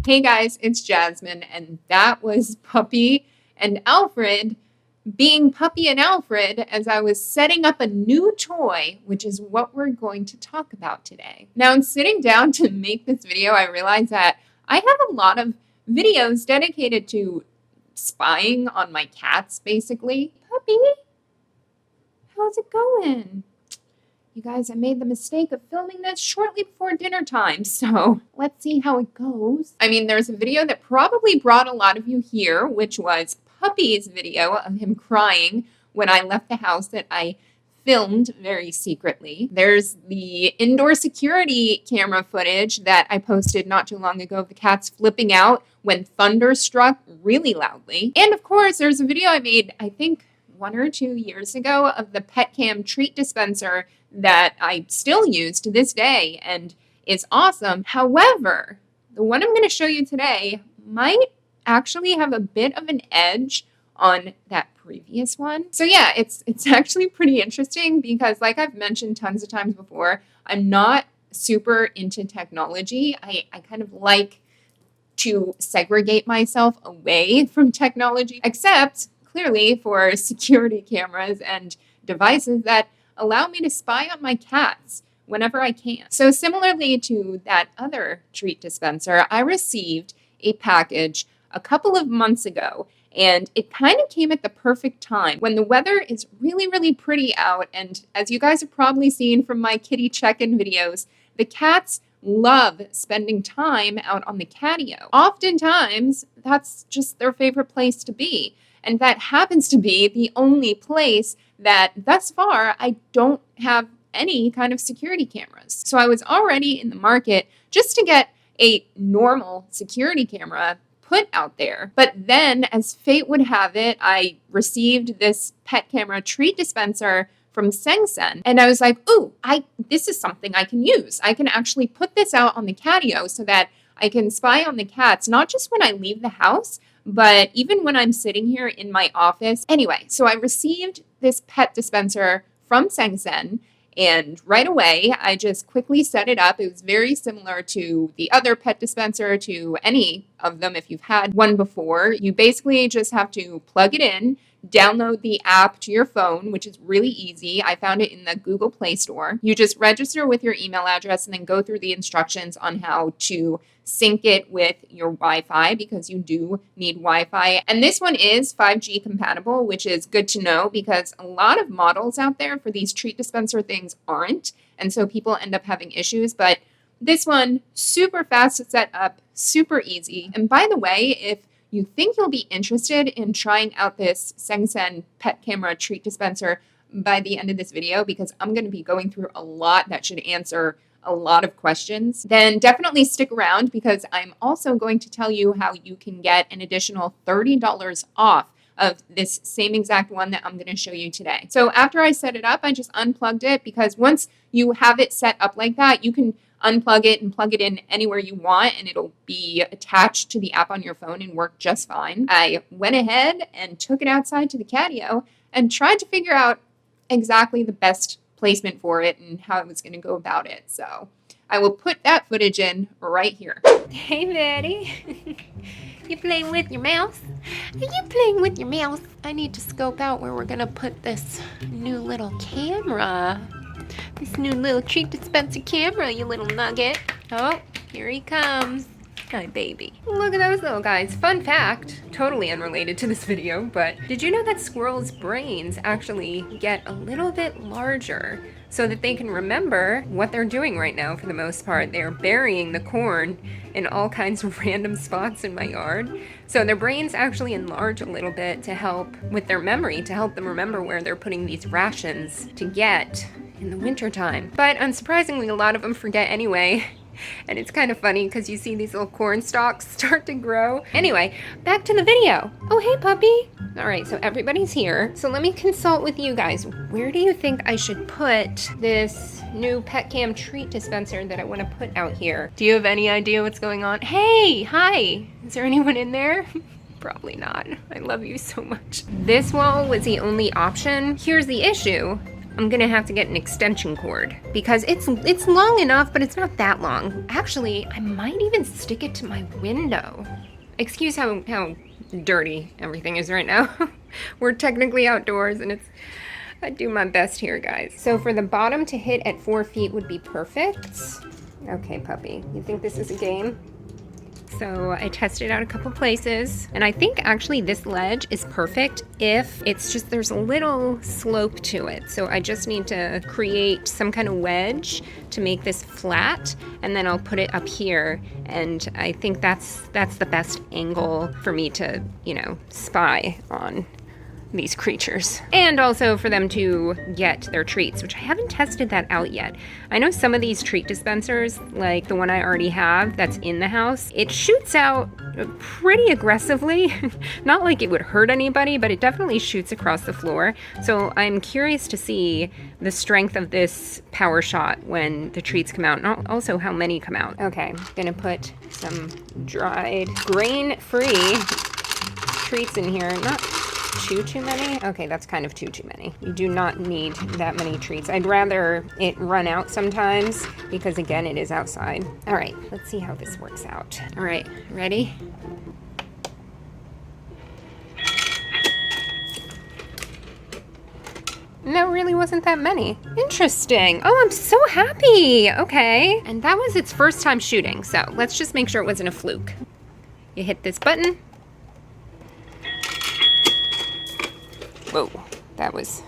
Hey guys, it's Jasmin, and that was Puppy and Alfred being Puppy and Alfred as I was setting up a new toy, which is what we're going to talk about today. Now, in sitting down to make this video, I realized that I have a lot of videos dedicated to spying on my cats, basically. Puppy, how's it going? You guys, I made the mistake of filming this shortly before dinner time, so let's see how it goes. I mean, there's a video that probably brought a lot of you here, which was Puppy's video of him crying when I left the house that I filmed very secretly. There's the indoor security camera footage that I posted not too long ago of the cats flipping out when thunder struck really loudly. And of course, there's a video I made, I think, 1 or 2 years ago of the pet cam treat dispenser that I still use to this day and is awesome. However, the one I'm going to show you today might actually have a bit of an edge on that previous one. So yeah, it's actually pretty interesting because, like I've mentioned tons of times before, I'm not super into technology. I kind of like to segregate myself away from technology, except clearly for security cameras and devices that allow me to spy on my cats whenever I can. So similarly to that other treat dispenser, I received a package a couple of months ago, and it kind of came at the perfect time when the weather is really, really pretty out. And as you guys have probably seen from my kitty check-in videos, the cats love spending time out on the catio. Oftentimes, that's just their favorite place to be. And that happens to be the only place that thus far I don't have any kind of security cameras. So I was already in the market just to get a normal security camera put out there. But then, as fate would have it, I received this pet camera treat dispenser from Cengcen. And I was like, ooh, this is something I can use. I can actually put this out on the catio so that I can spy on the cats, not just when I leave the house, but even when I'm sitting here in my office. Anyway, so I received this pet dispenser from Cengcen, and right away, I just quickly set it up. It was very similar to the other pet dispenser, to any of them if you've had one before. You basically just have to plug it in, download the app to your phone, which is really easy. I found it in the Google Play Store. You just register with your email address and then go through the instructions on how to sync it with your Wi-Fi, because you do need Wi-Fi. And this one is 5G compatible, which is good to know because a lot of models out there for these treat dispenser things aren't. And so people end up having issues. But this one, super fast to set up, super easy. And by the way, if you think you'll be interested in trying out this Cengcen pet camera treat dispenser by the end of this video, because I'm going to be going through a lot that should answer a lot of questions, then definitely stick around because I'm also going to tell you how you can get an additional $30 off of this same exact one that I'm going to show you today. So after I set it up, I just unplugged it, because once you have it set up like that, you can unplug it and plug it in anywhere you want, and it'll be attached to the app on your phone and work just fine. I went ahead and took it outside to the catio and tried to figure out exactly the best placement for it and how I was going to go about it. So I will put that footage in right here. Hey, Betty. You playing with your mouse? Are you playing with your mouse? I need to scope out where we're going to put this new little camera. This new little treat dispenser camera, you little nugget. Oh, here he comes. Hi, baby. Look at those little guys. Fun fact, totally unrelated to this video, but did you know that squirrels' brains actually get a little bit larger so that they can remember what they're doing right now for the most part? They're burying the corn in all kinds of random spots in my yard. So their brains actually enlarge a little bit to help with their memory, to help them remember where they're putting these rations to get in the wintertime. But unsurprisingly, a lot of them forget anyway. And it's kind of funny because you see these little corn stalks start to grow. Anyway, back to the video. Oh, hey, puppy. All right, so everybody's here. So let me consult with you guys. Where do you think I should put this new pet cam treat dispenser that I want to put out here? Do you have any idea what's going on? Hey, hi. Is there anyone in there? Probably not. I love you so much. This wall was the only option. Here's the issue. I'm gonna have to get an extension cord because it's long enough, but it's not that long. Actually, I might even stick it to my window. Excuse how dirty everything is right now. We're technically outdoors and I do my best here, guys. So for the bottom to hit at 4 feet would be perfect. Okay, puppy, you think this is a game? So I tested out a couple places, and I think actually this ledge is perfect if it's just there's a little slope to it. So I just need to create some kind of wedge to make this flat, and then I'll put it up here, and I think that's the best angle for me to, you know, spy on these creatures. And also for them to get their treats, which I haven't tested that out yet. I know some of these treat dispensers, like the one I already have that's in the house, it shoots out pretty aggressively. Not like it would hurt anybody, but it definitely shoots across the floor. So I'm curious to see the strength of this power shot when the treats come out, and also how many come out. Okay, gonna put some dried grain-free treats in here. Not too many. Okay, that's kind of too many. You do not need that many treats. I'd rather it run out sometimes because again, it is outside. All right, let's see how this works out. All right, ready? That really wasn't that many. Interesting. Oh, I'm so happy. Okay. And that was its first time shooting, so let's just make sure it wasn't a fluke. You hit this button. Whoa, that was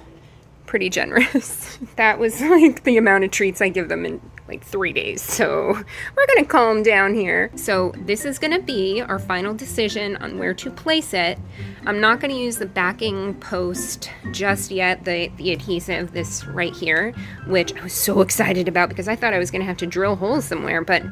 pretty generous. That was like the amount of treats I give them in like 3 days. So we're gonna calm down here. So this is gonna be our final decision on where to place it. I'm not gonna use the backing post just yet, the adhesive, this right here, which I was so excited about because I thought I was gonna have to drill holes somewhere, but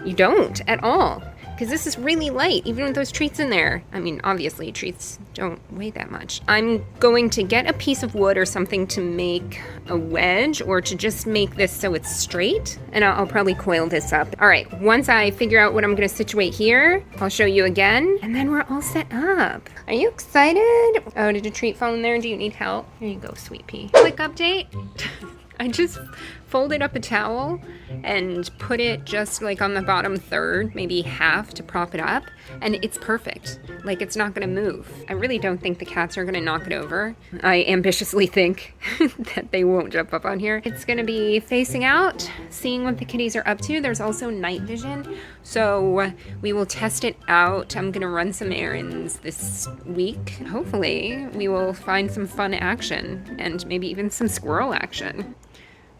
you don't at all. Because this is really light, even with those treats in there. I mean, obviously, treats don't weigh that much. I'm going to get a piece of wood or something to make a wedge, or to just make this so it's straight, and I'll probably coil this up. All right, once I figure out what I'm gonna situate here, I'll show you again, and then we're all set up. Are you excited? Oh, did a treat fall in there? Do you need help? Here you go, sweet pea. Quick update. I just folded up a towel and put it just like on the bottom third, maybe half, to prop it up, and it's perfect. Like, it's not gonna move. I really don't think the cats are gonna knock it over. I ambitiously think that they won't jump up on here. It's gonna be facing out, seeing what the kitties are up to. There's also night vision, so we will test it out. I'm gonna run some errands this week. Hopefully we will find some fun action, and maybe even some squirrel action.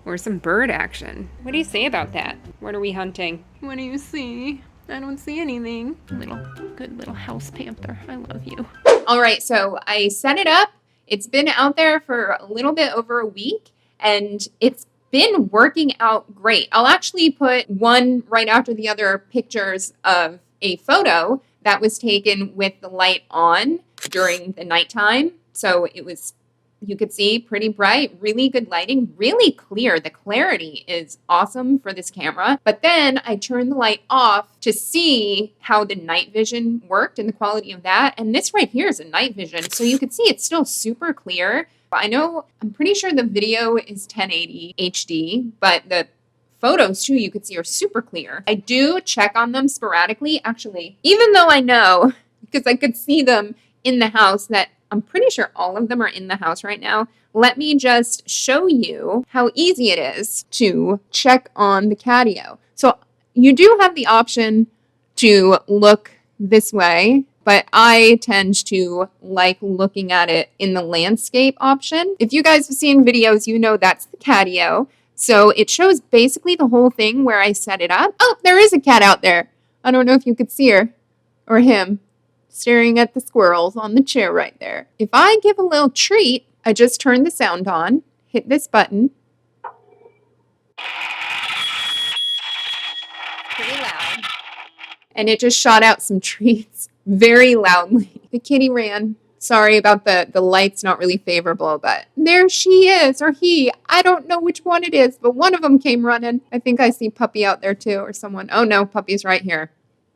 Or some bird action. What do you say about that? What are we hunting? What do you see? I don't see anything. Good little house panther. I love you. All right, so I set it up. It's been out there for a little bit over a week, and it's been working out great. I'll actually put one right after the other pictures of a photo that was taken with the light on during the nighttime. So it was, you could see, pretty bright, really good lighting, really clear. The clarity is awesome for this camera. But then I turned the light off to see how the night vision worked and the quality of that. And this right here is a night vision. So you can see it's still super clear. I'm pretty sure the video is 1080 HD, but the photos too, you could see, are super clear. I do check on them sporadically, actually, even though I know, because I could see them in the house, that I'm pretty sure all of them are in the house right now. Let me just show you how easy it is to check on the catio. So you do have the option to look this way, but I tend to like looking at it in the landscape option. If you guys have seen videos, you know that's the catio. So it shows basically the whole thing where I set it up. Oh, there is a cat out there. I don't know if you could see her or him, staring at the squirrels on the chair right there. If I give a little treat, I just turn the sound on, hit this button. Pretty loud. And it just shot out some treats very loudly. The kitty ran. Sorry about the light's not really favorable, but there she is, or he. I don't know which one it is, but one of them came running. I think I see Puppy out there too, or someone. Oh no, Puppy's right here.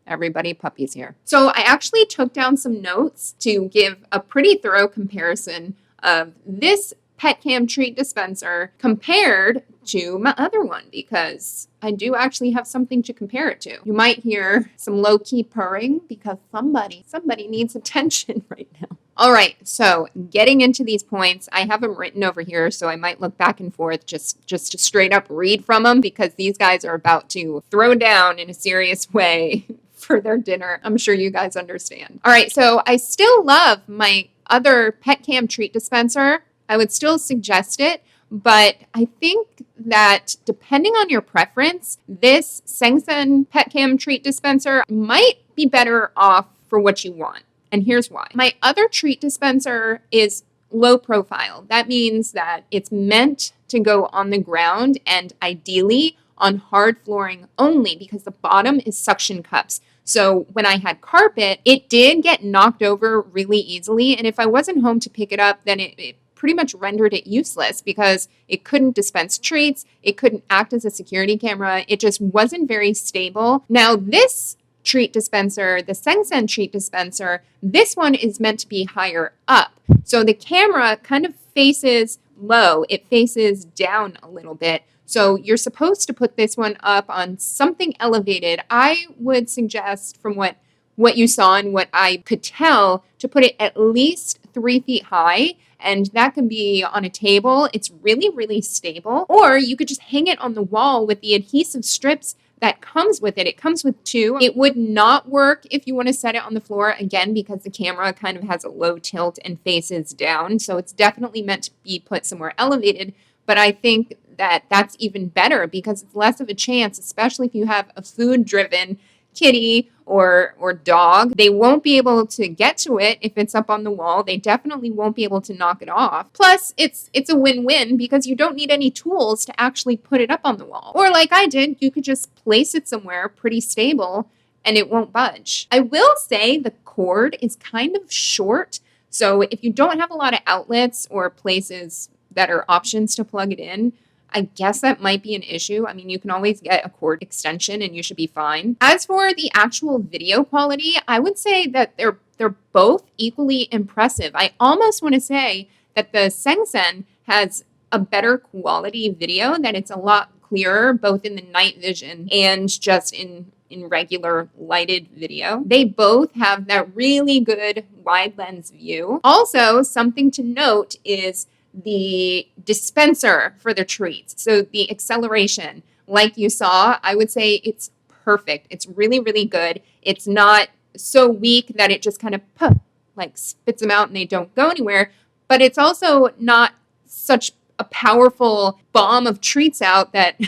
Everybody, Puppy's here. So I actually took down some notes to give a pretty thorough comparison of this pet cam treat dispenser compared to my other one, because I do actually have something to compare it to. You might hear some low-key purring because somebody needs attention right now. All right, so getting into these points, I have them written over here, so I might look back and forth just to straight up read from them, because these guys are about to throw down in a serious way for their dinner. I'm sure you guys understand. All right, so I still love my other pet cam treat dispenser. I would still suggest it, but I think that depending on your preference, this Cengcen pet cam treat dispenser might be better off for what you want. And here's why. My other treat dispenser is low profile. That means that it's meant to go on the ground and ideally on hard flooring only, because the bottom is suction cups. So when I had carpet, it did get knocked over really easily. And if I wasn't home to pick it up, then it pretty much rendered it useless, because it couldn't dispense treats. It couldn't act as a security camera. It just wasn't very stable. Now this treat dispenser, the Cengcen treat dispenser, this one is meant to be higher up. So the camera kind of faces low. It faces down a little bit. So you're supposed to put this one up on something elevated. I would suggest, from what you saw and what I could tell, to put it at least 3 feet high. And that can be on a table. It's really, really stable. Or you could just hang it on the wall with the adhesive strips that comes with it. It comes with 2. It would not work if you want to set it on the floor, again, because the camera kind of has a low tilt and faces down. So it's definitely meant to be put somewhere elevated. But I think that that's even better, because it's less of a chance, especially if you have a food-driven kitty or dog. They won't be able to get to it if it's up on the wall. They definitely won't be able to knock it off. Plus, it's a win-win, because you don't need any tools to actually put it up on the wall. Or like I did, you could just place it somewhere pretty stable and it won't budge. I will say the cord is kind of short. So if you don't have a lot of outlets or places that are options to plug it in, I guess that might be an issue. I mean, you can always get a cord extension and you should be fine. As for the actual video quality, I would say that they're both equally impressive. I almost want to say that the Cengcen has a better quality video, that it's a lot clearer, both in the night vision and just in regular lighted video. They both have that really good wide lens view. Also, something to note is the dispenser for the treats. So the acceleration, like you saw, I would say it's perfect. It's really, really good. It's not so weak that it just kind of like spits them out and they don't go anywhere, but it's also not such a powerful bomb of treats out that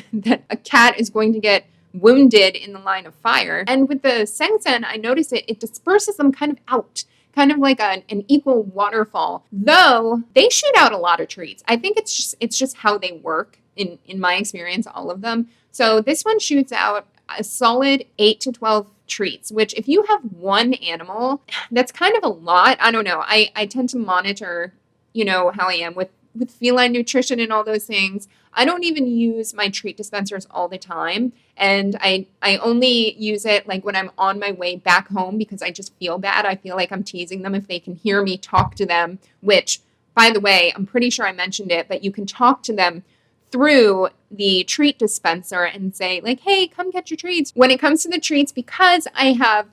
a cat is going to get wounded in the line of fire. And with the Cengcen, I noticed it disperses them kind of out, kind of like an equal waterfall, though they shoot out a lot of treats. I think it's just how they work in my experience, all of them. So this one shoots out a solid 8 to 12 treats, which if you have one animal, that's kind of a lot. I don't know. I tend to monitor, how I am with feline nutrition and all those things. I don't even use my treat dispensers all the time. And I only use it like when I'm on my way back home, because I just feel bad. I feel like I'm teasing them if they can hear me talk to them, which, by the way, I'm pretty sure I mentioned it, but you can talk to them through the treat dispenser and say like, hey, come get your treats. When it comes to the treats, because I have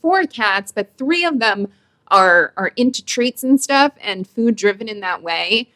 4 cats, but 3 of them are into treats and stuff and food driven in that way.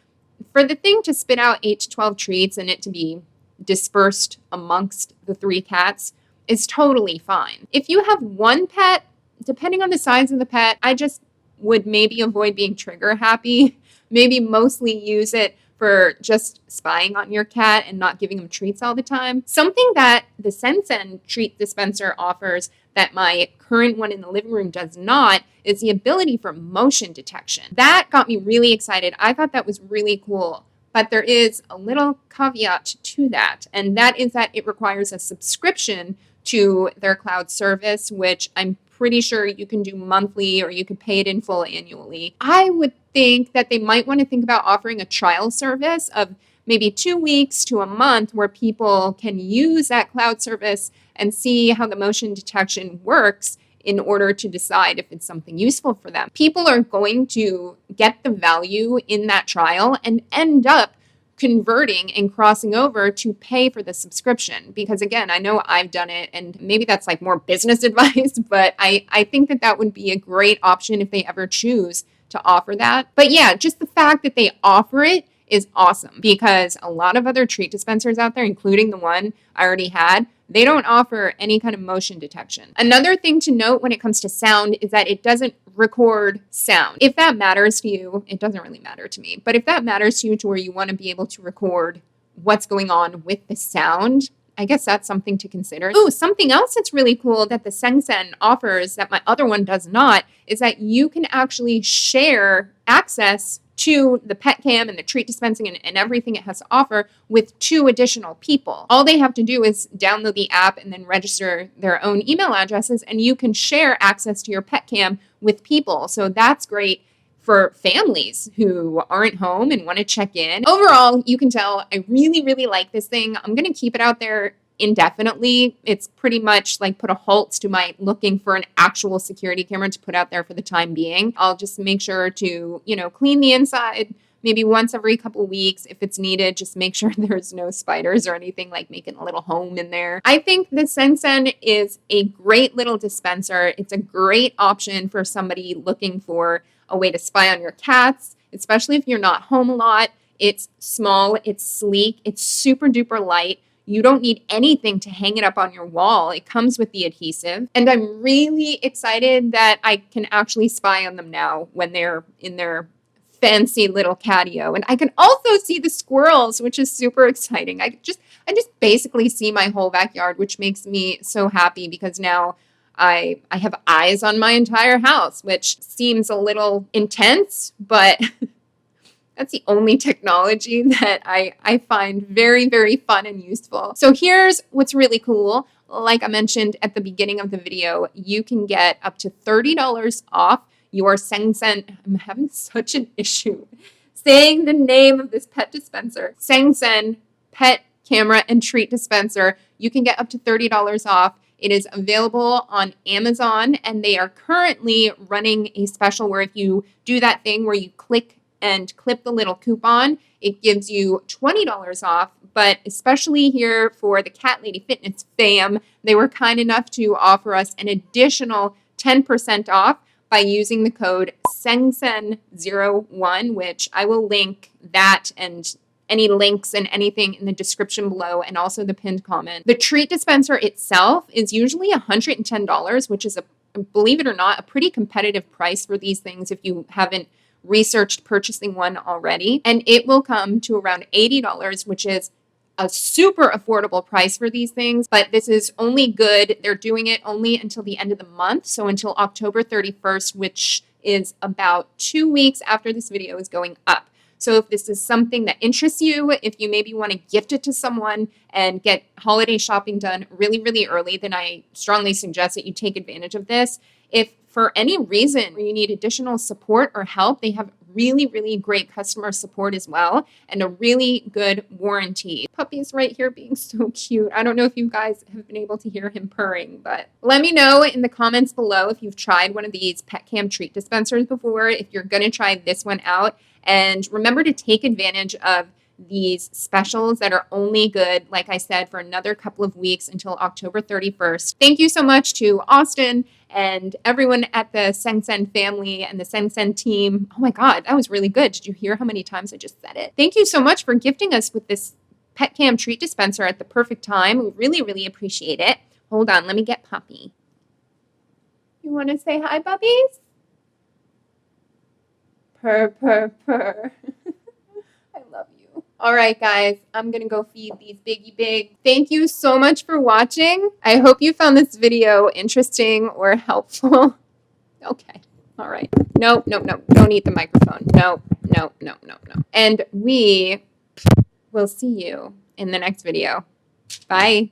For the thing to spit out 8 to 12 treats and it to be dispersed amongst the 3 cats is totally fine. If you have one pet, depending on the size of the pet, I just would maybe avoid being trigger happy. Maybe mostly use it for just spying on your cat and not giving them treats all the time. Something that the Cengcen treat dispenser offers that my current one in the living room does not is the ability for motion detection. That got me really excited. I thought that was really cool. But there is a little caveat to that, and that is that it requires a subscription to their cloud service, which I'm pretty sure you can do monthly or you could pay it in full annually. I would think that they might want to think about offering a trial service of maybe 2 weeks to a month where people can use that cloud service and see how the motion detection works in order to decide if it's something useful for them. People are going to get the value in that trial and end up converting and crossing over to pay for the subscription. Because again, I know I've done it, and maybe that's like more business advice, but I think that that would be a great option if they ever choose to offer that. But yeah, just the fact that they offer it is awesome, because a lot of other treat dispensers out there, including the one I already had, they don't offer any kind of motion detection. Another thing to note when it comes to sound is that it doesn't record sound. If that matters to you, it doesn't really matter to me, but if that matters to you to where you want to be able to record what's going on with the sound, I guess that's something to consider. Ooh, something else that's really cool that the Cengcen offers that my other one does not is that you can actually share access to the pet cam and the treat dispensing and everything it has to offer with 2 additional people. All they have to do is download the app and then register their own email addresses, and you can share access to your pet cam with people. So that's great for families who aren't home and want to check in. Overall, you can tell I really, really like this thing. I'm going to keep it out there indefinitely. It's pretty much like put a halt to my looking for an actual security camera to put out there for the time being. I'll just make sure to, clean the inside maybe once every couple of weeks if it's needed. Just make sure there's no spiders or anything, like making a little home in there. I think the Cengcen is a great little dispenser. It's a great option for somebody looking for a way to spy on your cats, especially if you're not home a lot. It's small, it's sleek, it's super duper light. You don't need anything to hang it up on your wall. It comes with the adhesive. And I'm really excited that I can actually spy on them now when they're in their fancy little catio. And I can also see the squirrels, which is super exciting. I just basically see my whole backyard, which makes me so happy, because now I have eyes on my entire house, which seems a little intense, but that's the only technology that I find very, very fun and useful. So here's what's really cool. Like I mentioned at the beginning of the video, you can get up to $30 off your Cengcen. I'm having such an issue saying the name of this pet dispenser. Cengcen Pet Camera and Treat Dispenser. You can get up to $30 off. It is available on Amazon, and they are currently running a special where if you do that thing where you click and clip the little coupon, it gives you $20 off. But especially here for the Cat Lady Fitness fam, they were kind enough to offer us an additional 10% off by using the code Cengcen01, which I will link that and any links and anything in the description below, and also the pinned comment. The treat dispenser itself is usually $110, which is, believe it or not, a pretty competitive price for these things if you haven't researched purchasing one already. And it will come to around $80, which is a super affordable price for these things. But this is only good. They're doing it only until the end of the month. So until October 31st, which is about 2 weeks after this video is going up. So if this is something that interests you, if you maybe want to gift it to someone and get holiday shopping done really, really early, then I strongly suggest that you take advantage of this. If for any reason you need additional support or help, they have really, really great customer support as well, and a really good warranty. Puppy's right here being so cute. I don't know if you guys have been able to hear him purring, but let me know in the comments below if you've tried one of these pet cam treat dispensers before, if you're going to try this one out. And remember to take advantage of these specials that are only good, like I said, for another couple of weeks until October 31st. Thank you so much to Austin and everyone at the Cengcen family and the Cengcen team. Oh my God, that was really good. Did you hear how many times I just said it? Thank you so much for gifting us with this pet cam treat dispenser at the perfect time. We really, really appreciate it. Hold on, let me get Puppy. You want to say hi, puppies? Purr, purr, purr. I love you. All right, guys, I'm going to go feed these biggie big. Thank you so much for watching. I hope you found this video interesting or helpful. Okay. All right. No. Don't eat the microphone. No. And we will see you in the next video. Bye.